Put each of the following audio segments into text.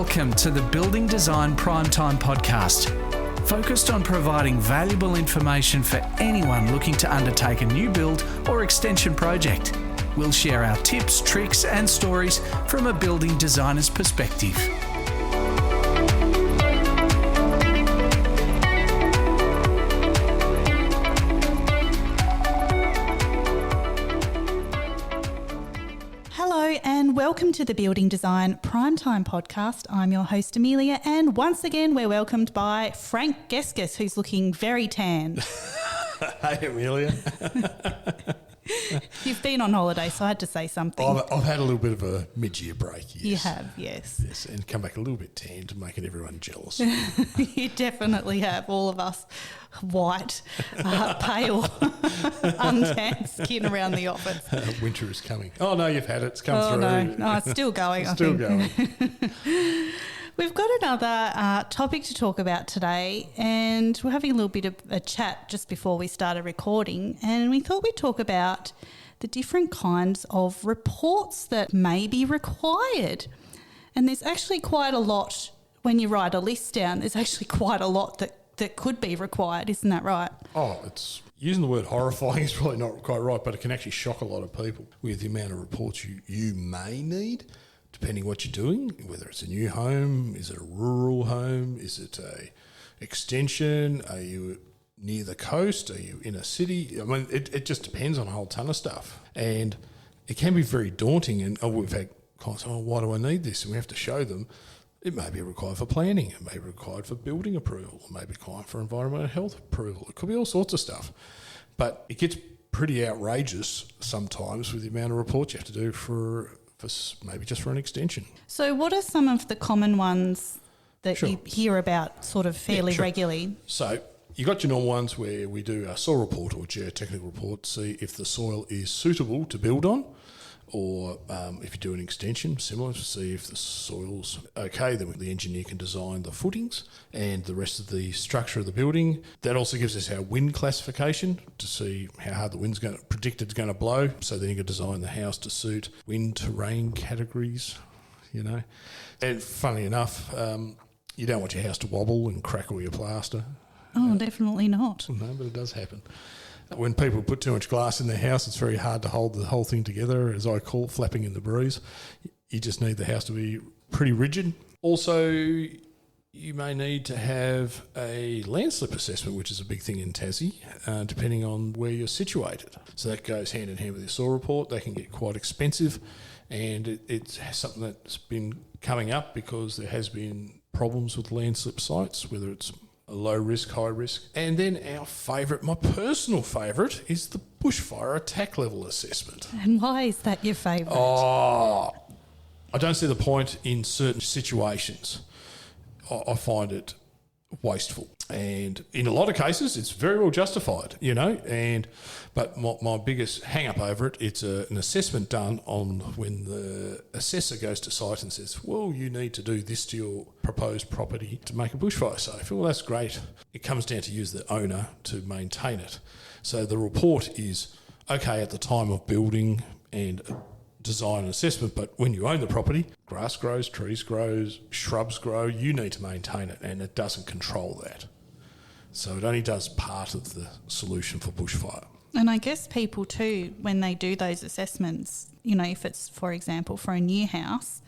Welcome to the Building Design Primetime Podcast, focused on providing valuable information for anyone looking to undertake a new build or extension project. We'll share our tips, tricks and stories from a building designer's perspective. Welcome to the Building Design Primetime Podcast. I'm your host, Amelia, and once again, we're welcomed by Frank Geskis, who's looking very tan. Hey, Amelia. You've been on holiday, so I had to say something. I've had a little bit of a mid-year break, yes. You have, yes. Yes, and come back a little bit tanned, making everyone jealous. You definitely have, all of us white, pale, untanned skin around the office. Winter is coming. Oh, no, you've had it. It's come through. No, it's still going, I think. Still going. We've got another topic to talk about today, and we're having a little bit of a chat just before we started recording, and we thought we'd talk about the different kinds of reports that may be required. And there's actually quite a lot, when you write a list down, there's actually quite a lot that could be required, isn't that right? Oh, it's using the word horrifying is probably not quite right, but it can actually shock a lot of people with the amount of reports you may need, depending what you're doing, whether it's a new home, is it a rural home, is it a extension, are you near the coast, are you in a city? I mean, it just depends on a whole ton of stuff. And it can be very daunting, and we've had clients, why do I need this? And we have to show them. It may be required for planning, it may be required for building approval, it may be required for environmental health approval. It could be all sorts of stuff. But it gets pretty outrageous sometimes with the amount of reports you have to do for maybe just for an extension. So what are some of the common ones that you hear about sort of fairly regularly? So you got your normal ones where we do a soil report or geotechnical report, see if the soil is suitable to build on, or if you do an extension, similar, to see if the soil's okay, then the engineer can design the footings and the rest of the structure of the building. That also gives us our wind classification to see how hard the wind's predicted is going to blow, so then you can design the house to suit wind to rain categories, you know. And funnily enough, you don't want your house to wobble and crack all your plaster. Oh, definitely not. No, but it does happen. When people put too much glass in their house, it's very hard to hold the whole thing together, as I call it, flapping in the breeze. You just need the house to be pretty rigid. Also, you may need to have a landslip assessment, which is a big thing in Tassie, depending on where you're situated. So that goes hand in hand with your soil report. They can get quite expensive, and it's something that's been coming up because there has been problems with landslip sites, whether it's low risk, high risk. And then our favourite, my personal favourite, is the bushfire attack level assessment. And why is that your favourite? Oh, I don't see the point in certain situations. I find it wasteful. And in a lot of cases, it's very well justified, you know. But my biggest hang-up over it, it's an assessment done on when the assessor goes to site and says, well, you need to do this to your proposed property to make a bushfire safe. Well, that's great. It comes down to you as the owner to maintain it. So the report is okay at the time of building and design and assessment, but when you own the property, grass grows, trees grow, shrubs grow, you need to maintain it, and it doesn't control that. So it only does part of the solution for bushfire. And I guess people too, when they do those assessments, you know, if it's, for example, for a new house,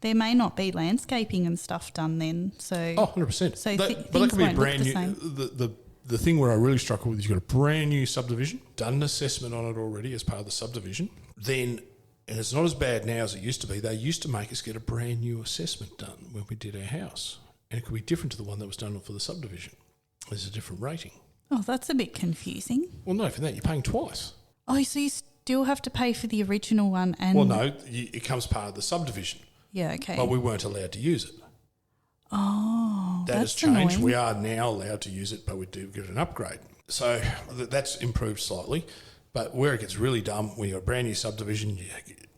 there may not be landscaping and stuff done then. So 100%. So but that could be brand new. The thing where I really struggle with is you've got a brand new subdivision, done an assessment on it already as part of the subdivision, then, and it's not as bad now as it used to be, they used to make us get a brand new assessment done when we did our house. And it could be different to the one that was done for the subdivision. There's a different rating. Oh, that's a bit confusing. Well, no, for that you're paying twice. Oh, so you still have to pay for the original one and... Well, no, it comes part of the subdivision. Yeah, okay. But we weren't allowed to use it. Oh, that has changed. Annoying. We are now allowed to use it, but we do get an upgrade. So that's improved slightly. But where it gets really dumb, when you've got a brand new subdivision,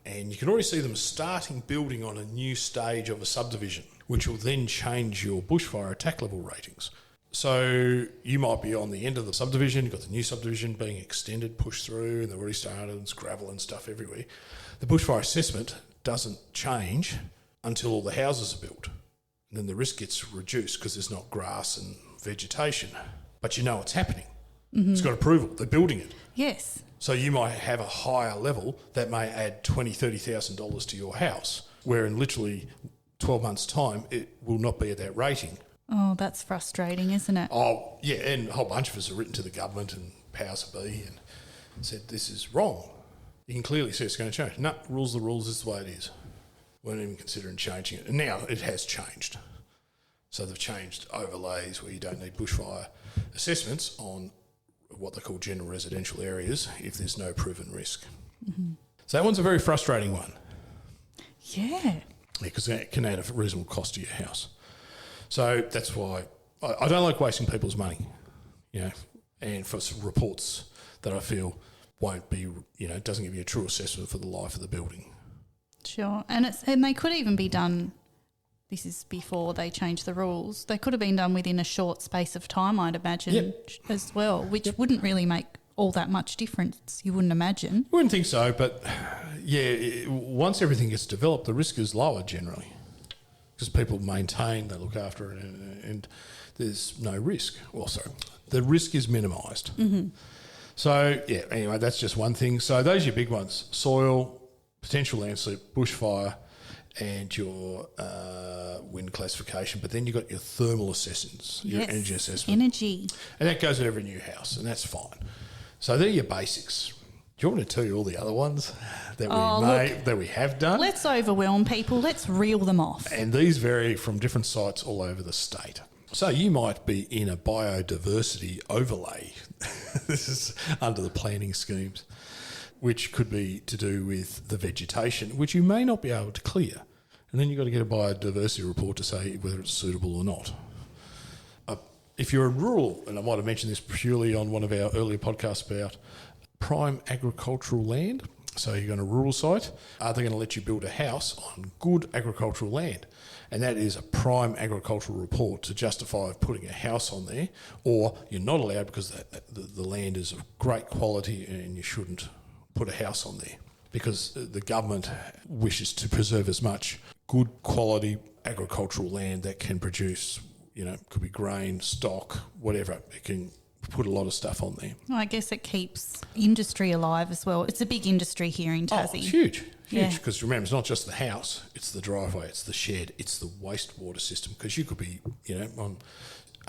and you can already see them starting building on a new stage of a subdivision, which will then change your bushfire attack level ratings. So you might be on the end of the subdivision, you've got the new subdivision being extended, pushed through, and they've already started, and it's gravel and stuff everywhere. The bushfire assessment doesn't change until all the houses are built. And then the risk gets reduced because there's not grass and vegetation. But you know it's happening. Mm-hmm. It's got approval. They're building it. Yes. So you might have a higher level that may add $20,000, $30,000 to your house, where in literally 12 months' time, it will not be at that rating. Oh, that's frustrating, isn't it? Oh, yeah, and a whole bunch of us have written to the government and powers that be and said this is wrong. You can clearly see it's going to change. No, rules are the rules, this is the way it is. We weren't even considering changing it. And now it has changed. So they've changed overlays where you don't need bushfire assessments on what they call general residential areas if there's no proven risk. Mm-hmm. So that one's a very frustrating one. Yeah. Because it can add a reasonable cost to your house. So that's why I don't like wasting people's money, and for reports that I feel won't be, doesn't give you a true assessment for the life of the building. Sure. And they could even be done, this is before they changed the rules, they could have been done within a short space of time, I'd imagine, as well, which wouldn't really make all that much difference, you wouldn't imagine. I wouldn't think so, but once everything gets developed, the risk is lower generally because people maintain, they look after it, and there's no risk. Well, sorry, the risk is minimised. Mm-hmm. So, anyway, that's just one thing. So those are your big ones: soil, potential landslip, bushfire, and your wind classification. But then you've got your thermal assessments, your energy assessment. Energy. And that goes with every new house, and that's fine. So they're your basics. Do you want me to tell you all the other ones that we have done? Let's overwhelm people. Let's reel them off. And these vary from different sites all over the state. So you might be in a biodiversity overlay. This is under the planning schemes, which could be to do with the vegetation, which you may not be able to clear. And then you've got to get a biodiversity report to say whether it's suitable or not. If you're in rural, and I might have mentioned this purely on one of our earlier podcasts about prime agricultural land, so you're on a rural site, are they going to let you build a house on good agricultural land? And that is a prime agricultural report to justify putting a house on there, or you're not allowed because the land is of great quality and you shouldn't put a house on there because the government wishes to preserve as much good quality agricultural land that can produce, could be grain, stock, whatever. It can put a lot of stuff on there. Well, I guess it keeps industry alive as well. It's a big industry here in Tassie. Oh, it's huge, because remember, it's not just the house, it's the driveway, it's the shed, it's the wastewater system, because you could be, on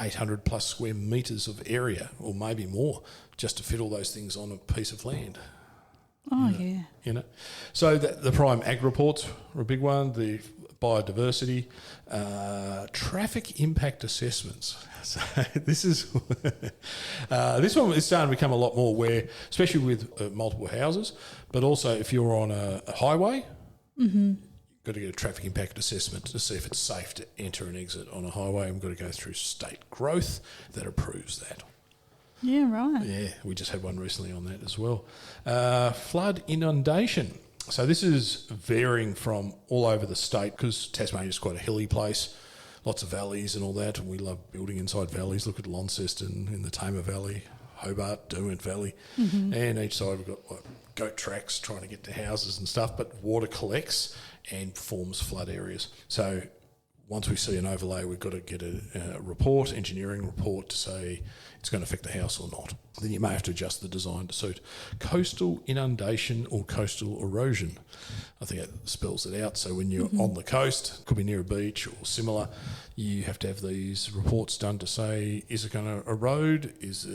800 plus square metres of area or maybe more just to fit all those things on a piece of land. Oh, So the prime ag reports are a big one, the biodiversity, traffic impact assessments. So this is this one is starting to become a lot more where, especially with multiple houses, but also if you're on a highway, you've got to get a traffic impact assessment to see if it's safe to enter and exit on a highway. And we've got to go through state growth that approves that. Yeah, right. Yeah, we just had one recently on that as well. Flood inundation. So this is varying from all over the state because Tasmania is quite a hilly place, lots of valleys and all that, and we love building inside valleys. Look at Launceston in the Tamar Valley, Hobart, Derwent Valley, and each side we've got goat tracks trying to get to houses and stuff, but water collects and forms flood areas. So once we see an overlay, we've got to get a report, engineering report, to say it's going to affect the house or not. Then you may have to adjust the design to suit. Coastal inundation or coastal erosion. I think that spells it out. So when you're on the coast, could be near a beach or similar, you have to have these reports done to say, is it going to erode? Is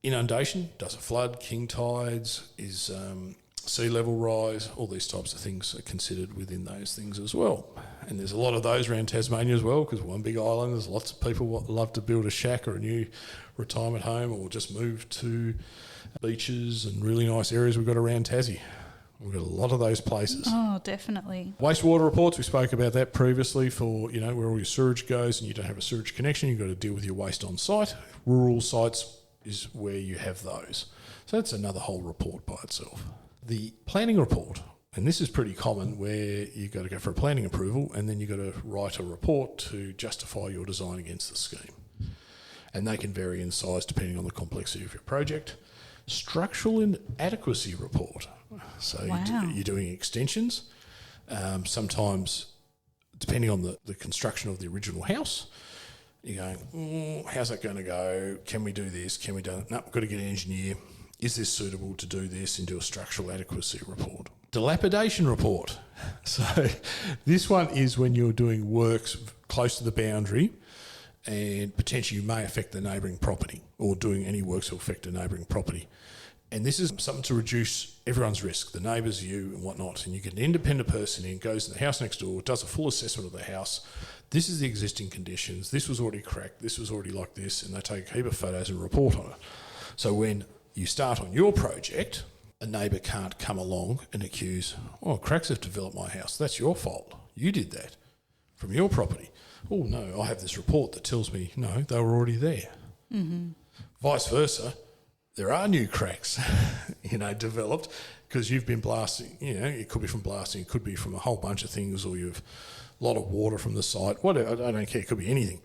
inundation? Does it flood? King tides? Is sea level rise? All these types of things are considered within those things as well. And there's a lot of those around Tasmania as well, because one big island, there's lots of people love to build a shack or a new retirement home or just move to beaches and really nice areas we've got around Tassie. We've got a lot of those places. Oh, definitely. Wastewater reports, we spoke about that previously for, where all your sewage goes and you don't have a sewage connection, you've got to deal with your waste on site. Rural sites is where you have those. So that's another whole report by itself. The planning report, and this is pretty common where you've got to go for a planning approval and then you've got to write a report to justify your design against the scheme. And they can vary in size depending on the complexity of your project. Structural inadequacy report. So you're doing extensions. Sometimes depending on the construction of the original house, you're going, how's that going to go? Can we do this? Can we do it? No, we've got to get an engineer. Is this suitable to do this and do a structural adequacy report? Dilapidation report. So this one is when you're doing works close to the boundary and potentially you may affect the neighbouring property or doing any works that will affect a neighbouring property. And this is something to reduce everyone's risk, the neighbours, you and whatnot. And you get an independent person in, goes to the house next door, does a full assessment of the house. This is the existing conditions. This was already cracked. This was already like this. And they take a heap of photos and report on it. So when you start on your project, a neighbour can't come along and accuse, cracks have developed my house. That's your fault. You did that from your property. Oh, no, I have this report that tells me, no, they were already there. Mm-hmm. Vice versa. There are new cracks, developed because you've been blasting, it could be from blasting, it could be from a whole bunch of things, or you've a lot of water from the site, whatever, I don't care, it could be anything,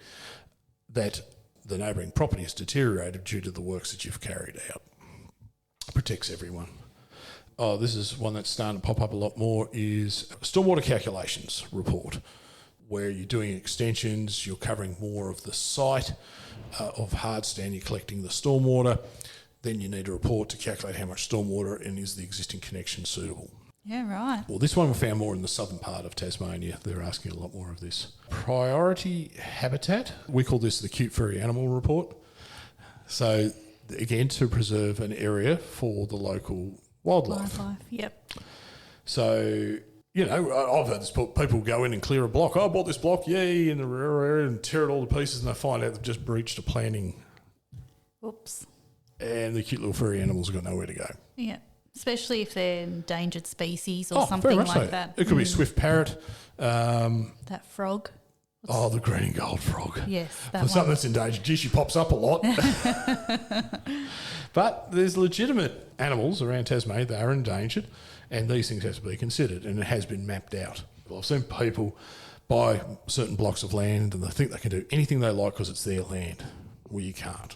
that the neighbouring property has deteriorated due to the works that you've carried out. Protects everyone. Oh, this is one that's starting to pop up a lot more, is stormwater calculations report, where you're doing extensions, you're covering more of the site of hard stand, you're collecting the stormwater. Then you need a report to calculate how much stormwater and is the existing connection suitable. Yeah, right. Well, this one we found more in the southern part of Tasmania. They're asking a lot more of this. Priority habitat. We call this the cute furry animal report. So, again, to preserve an area for the local wildlife. Yep. So, I've had this, people go in and clear a block. Oh, I bought this block, yay, in the rural area, and tear it all to pieces, and they find out they've just breached a planting. Oops. And the cute little furry animals have got nowhere to go. Yeah, especially if they're endangered species or something very much like so. that. It could be swift parrot. That frog. The green and gold frog. Yes, that For one. something that's endangered, gee, she pops up a lot. But there's legitimate animals around Tasmania that are endangered, and these things have to be considered, and it has been mapped out. Well, I've seen people buy certain blocks of land and they think they can do anything they like because it's their land. Well, you can't.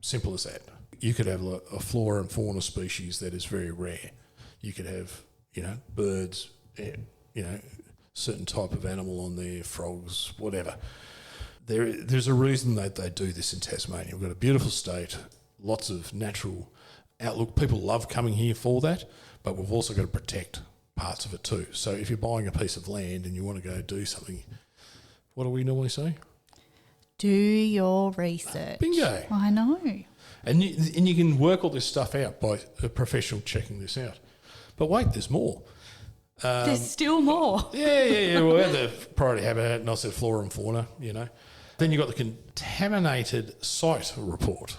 Simple as that. You could have a flora and fauna species that is very rare. You could have, birds, certain type of animal on there, frogs, whatever. There's a reason that they do this in Tasmania. We've got a beautiful state, lots of natural outlook. People love coming here for that, but we've also got to protect parts of it too. So if you're buying a piece of land and you want to go do something, what do we normally say? Do your research. Bingo. I know. And you can work all this stuff out by a professional checking this out. But wait, there's more. There's still more. Yeah. Well, we had the priority habitat, and I said flora and fauna, Then you've got the contaminated site report.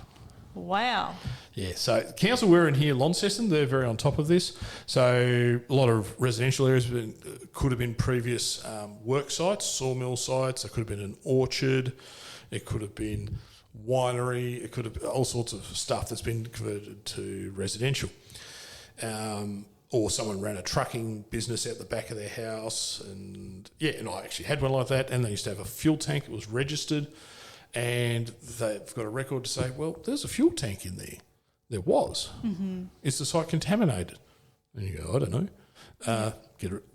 Wow. Yeah, so council, we're in here, Launceston, they're very on top of this. So a lot of residential areas could have been previous work sites, sawmill sites, it could have been an orchard, it could have been winery, it could have been all sorts of stuff that's been converted to residential. Or someone ran a trucking business out the back of their house, and I actually had one like that, and they used to have a fuel tank, it was registered, and they've got a record to say, well, there's a fuel tank in there. There was. Mm-hmm. Is the site contaminated? And you go, I don't know.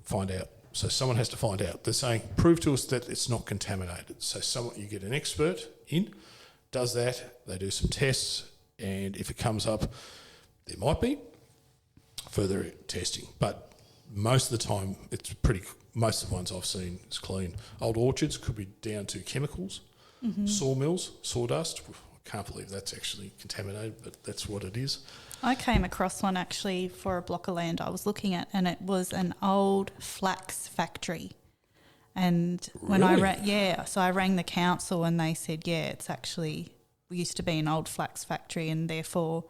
Find out. So someone has to find out. They're saying, prove to us that it's not contaminated. So you get an expert in, does that, they do some tests, and if it comes up, there might be further testing. But most of the time, most of the ones I've seen is clean. Old orchards could be down to chemicals. Mm-hmm. Sawmills, sawdust. I can't believe that's actually contaminated, but that's what it is. I came across one actually for a block of land I was looking at, and it was an old flax factory. And when so I rang the council and they said, it's actually used to be an old flax factory, and therefore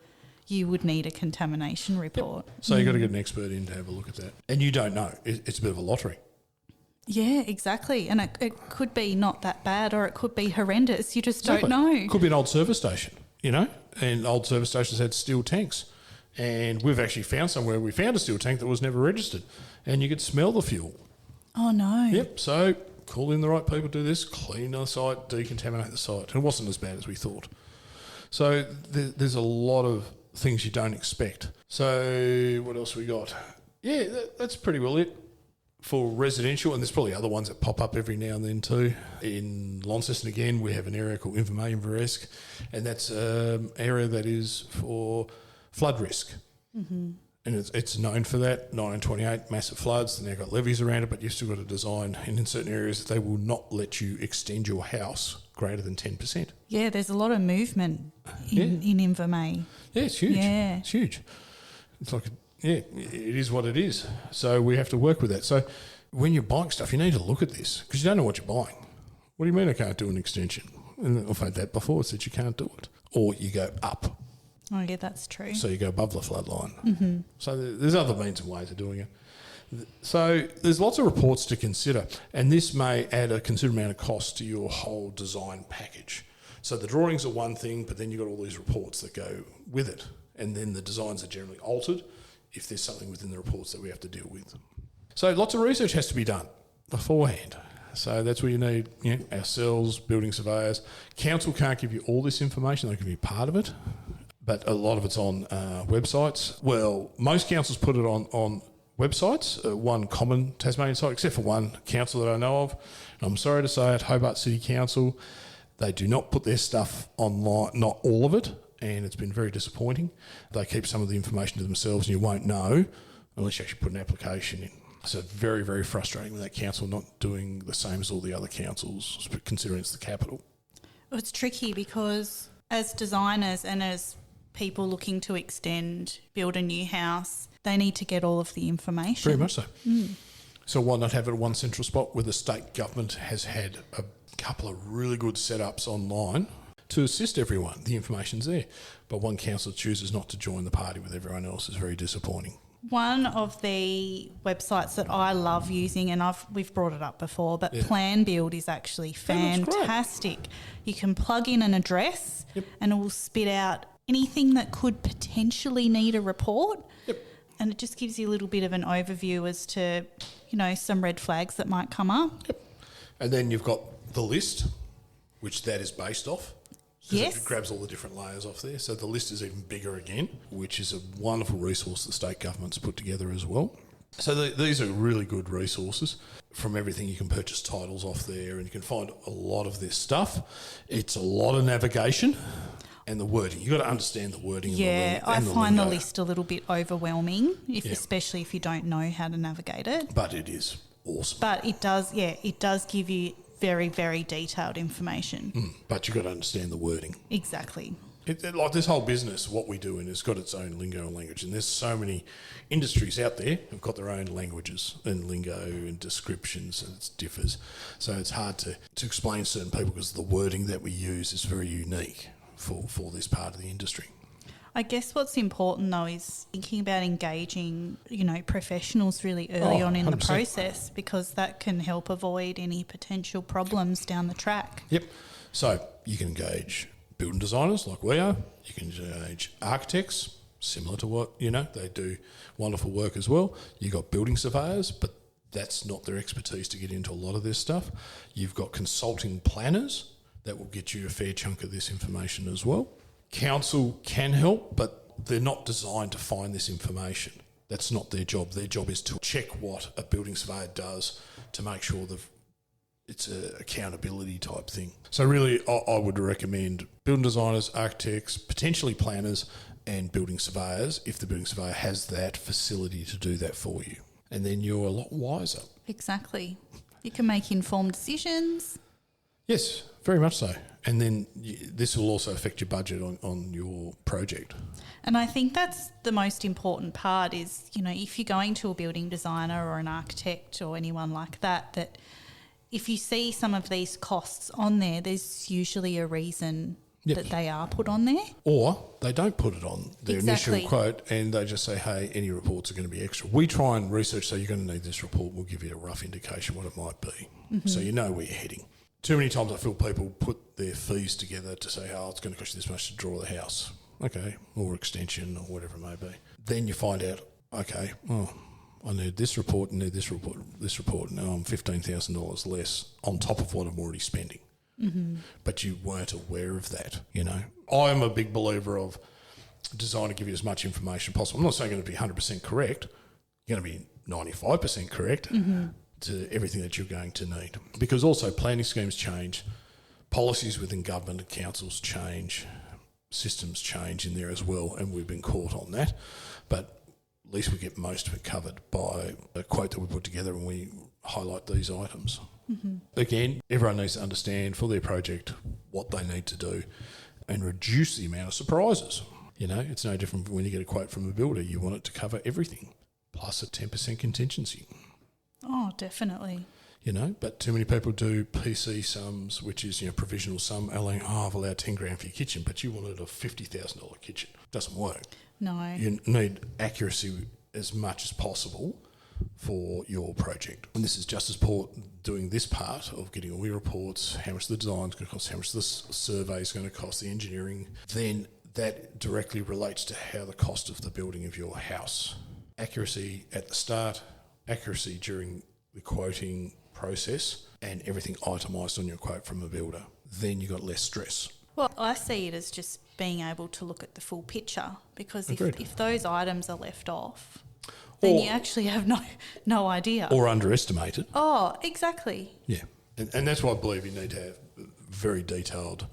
you would need a contamination report. Yep. So you've got to get an expert in to have a look at that. And you don't know. It's a bit of a lottery. Yeah, exactly. And it could be not that bad, or it could be horrendous. You just don't know. It could be an old service station, and old service stations had steel tanks. And we've actually found somewhere we found a steel tank that was never registered, and you could smell the fuel. Oh, no. Yep. So call in the right people, do this, clean the site, decontaminate the site. And it wasn't as bad as we thought. So there's a lot of things you don't expect. So what else we got? Yeah, that's pretty well it for residential, and there's probably other ones that pop up every now and then too. In Launceston, again, we have an area called Invermain-Veresk, and that's an area that is for flood risk. Mm-hmm. And it's known for that. 1928, massive floods, then they've got levees around it, but you've still got to design, and in certain areas they will not let you extend your house greater than 10%. Yeah, there's a lot of movement in Invermain. Yeah, it's huge. Yeah. It's huge. It's like, it is what it is. So we have to work with that. So when you're buying stuff, you need to look at this because you don't know what you're buying. What do you mean I can't do an extension? And I've had that before, it said you can't do it. Or you go up. Oh, yeah, that's true. So you go above the flood line. Mm-hmm. So there's other means and ways of doing it. So there's lots of reports to consider, and this may add a considerable amount of cost to your whole design package. So the drawings are one thing, but then you've got all these reports that go with it, and then the designs are generally altered if there's something within the reports that we have to deal with. So lots of research has to be done beforehand. So that's where you need ourselves, building surveyors. Council can't give you all this information, they can give you part of it, but a lot of it's on websites. Well, most councils put it on websites, one common Tasmanian site, except for one council that I know of. And I'm sorry to say it, Hobart City Council, they do not put their stuff online, not all of it, and it's been very disappointing. They keep some of the information to themselves and you won't know unless you actually put an application in. So very, very frustrating with that council not doing the same as all the other councils, considering it's the capital. Well, it's tricky because as designers and as people looking to extend, build a new house, they need to get all of the information. Very much so. Mm. So why not have it at one central spot where the state government has had a couple of really good setups online to assist everyone? The information's there. But one council chooses not to join the party with everyone else is very disappointing. One of the websites that I love using, and we've brought it up before, but Plan Build is actually fantastic. You can plug in an address and it will spit out anything that could potentially need a report. Yep. And it just gives you a little bit of an overview as to, some red flags that might come up. Yep. And then you've got the list, which that is based off. Yes. It grabs all the different layers off there. So the list is even bigger again, which is a wonderful resource the state government's put together as well. So these are really good resources. From everything, you can purchase titles off there and you can find a lot of this stuff. It's a lot of navigation and the wording. You've got to understand the wording. Yeah, I find the list a little bit overwhelming, especially if you don't know how to navigate it. But it is awesome. But it does give you very, very detailed information. But you've got to understand the wording. Exactly. Like this whole business, what we do, and it's got its own lingo and language. And there's so many industries out there who've got their own languages and lingo and descriptions, and it differs. So it's hard to explain to certain people because the wording that we use is very unique for this part of the industry. I guess what's important though is thinking about engaging, professionals really early on in 100%. The process, because that can help avoid any potential problems down the track. Yep. So you can engage building designers like we are. You can engage architects, similar to what, they do wonderful work as well. You've got building surveyors, but that's not their expertise to get into a lot of this stuff. You've got consulting planners that will get you a fair chunk of this information as well. Council can help, but they're not designed to find this information. That's not their job. Their job is to check what a building surveyor does to make sure that it's an accountability type thing. So really, I would recommend building designers, architects, potentially planners and building surveyors if the building surveyor has that facility to do that for you. And then you're a lot wiser. Exactly. You can make informed decisions. Yes, very much so. And then this will also affect your budget on your project. And I think that's the most important part is, if you're going to a building designer or an architect or anyone like that if you see some of these costs on there, there's usually a reason that they are put on there. Or they don't put it on their initial quote and they just say, hey, any reports are going to be extra. We try and research, so you're going to need this report. We'll give you a rough indication what it might be. Mm-hmm. So you know where you're heading. Too many times I feel people put their fees together to say, it's going to cost you this much to draw the house. Okay, or extension or whatever it may be. Then you find out, okay, I need this report and need this report. Now I'm $15,000 less on top of what I'm already spending. Mm-hmm. But you weren't aware of that, I'm a big believer of design to give you as much information possible. I'm not saying you're going to be 100% correct. You're going to be 95% correct. Mm-hmm. to everything that you're going to need. Because also planning schemes change, policies within government and councils change, systems change in there as well, and we've been caught on that. But at least we get most of it covered by a quote that we put together and we highlight these items. Mm-hmm. Again, everyone needs to understand for their project what they need to do and reduce the amount of surprises. You know, it's no different when you get a quote from a builder. You want it to cover everything, plus a 10% contingency. Oh, definitely. You know, but too many people do PC sums, which is, provisional sum, allowing, I've allowed 10 grand for your kitchen, but you wanted a $50,000 kitchen. Doesn't work. No. You need accuracy as much as possible for your project. And this is just as doing this part of getting all your reports, how much the design's going to cost, how much the survey is going to cost, the engineering, then that directly relates to how the cost of the building of your house. Accuracy at the start, accuracy during the quoting process, and everything itemised on your quote from a builder. Then you've got less stress. Well, I see it as just being able to look at the full picture, because if those items are left off, then you actually have no idea. Or underestimated. Oh, exactly. Yeah. And that's why I believe you need to have very detailed,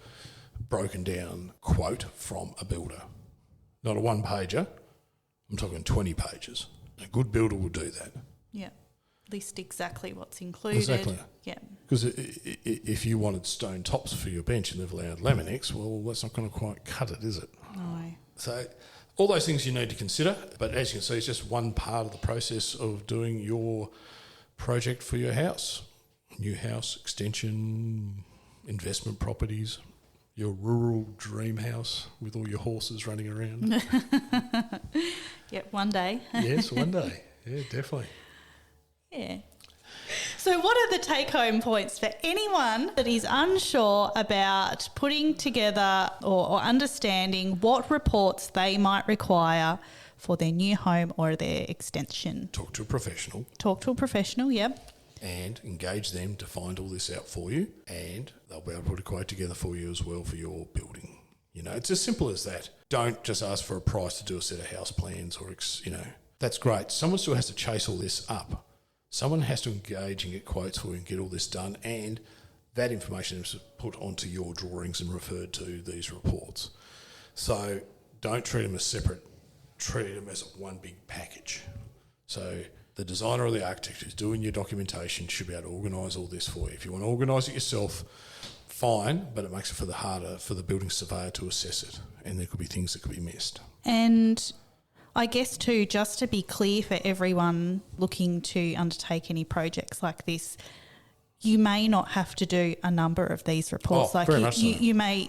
broken down quote from a builder. Not a one-pager. I'm talking 20 pages. A good builder will do that. Yeah. List exactly what's included. Exactly. Yeah. Because if you wanted stone tops for your bench and they've allowed Laminex, well, that's not going to quite cut it, is it? No. So all those things you need to consider, but as you can see, it's just one part of the process of doing your project for your house. New house, extension, investment properties, your rural dream house with all your horses running around. Yep, one day. Yes, one day. Yeah, definitely. Yeah. So what are the take-home points for anyone that is unsure about putting together or understanding what reports they might require for their new home or their extension? Talk to a professional. Talk to a professional, yep. And engage them to find all this out for you, and they'll be able to put a quote together for you as well for your building. You know, it's as simple as that. Don't just ask for a price to do a set of house plans or, that's great. Someone still has to chase all this up. Someone has to engage and get quotes for you and get all this done, and that information is put onto your drawings and referred to these reports. So don't treat them as separate, treat them as one big package. So the designer or the architect who's doing your documentation should be able to organise all this for you. If you want to organise it yourself, fine, but it makes it harder for the building surveyor to assess it, and there could be things that could be missed. And I guess too, just to be clear for everyone looking to undertake any projects like this, you may not have to do a number of these reports. You may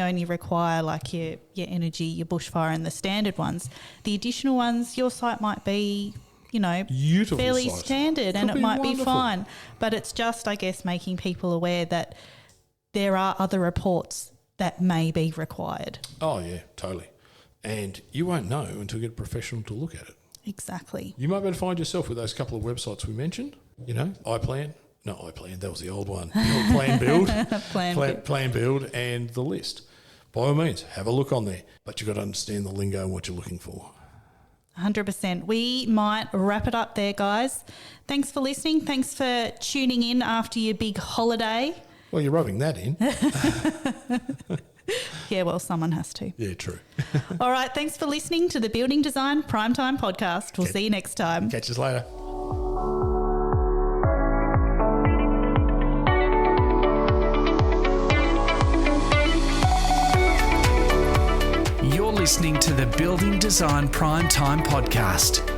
only require your energy, your bushfire, and the standard ones. The additional ones, your site might be, Beautiful fairly site. standard, and it might be fine. But it's just, I guess, making people aware that there are other reports that may be required. Oh yeah, totally. And you won't know until you get a professional to look at it. Exactly. You might be able to find yourself with those couple of websites we mentioned. iPlan. Not iPlan, that was the old one. Plan Build. Plan Build and the list. By all means, have a look on there. But you've got to understand the lingo and what you're looking for. 100%. We might wrap it up there, guys. Thanks for listening. Thanks for tuning in after your big holiday. Well, you're rubbing that in. Yeah, well, someone has to. Yeah, true. All right, thanks for listening to the Building Design Primetime Podcast. We'll see you next time. Catch us later. You're listening to the Building Design Primetime Podcast.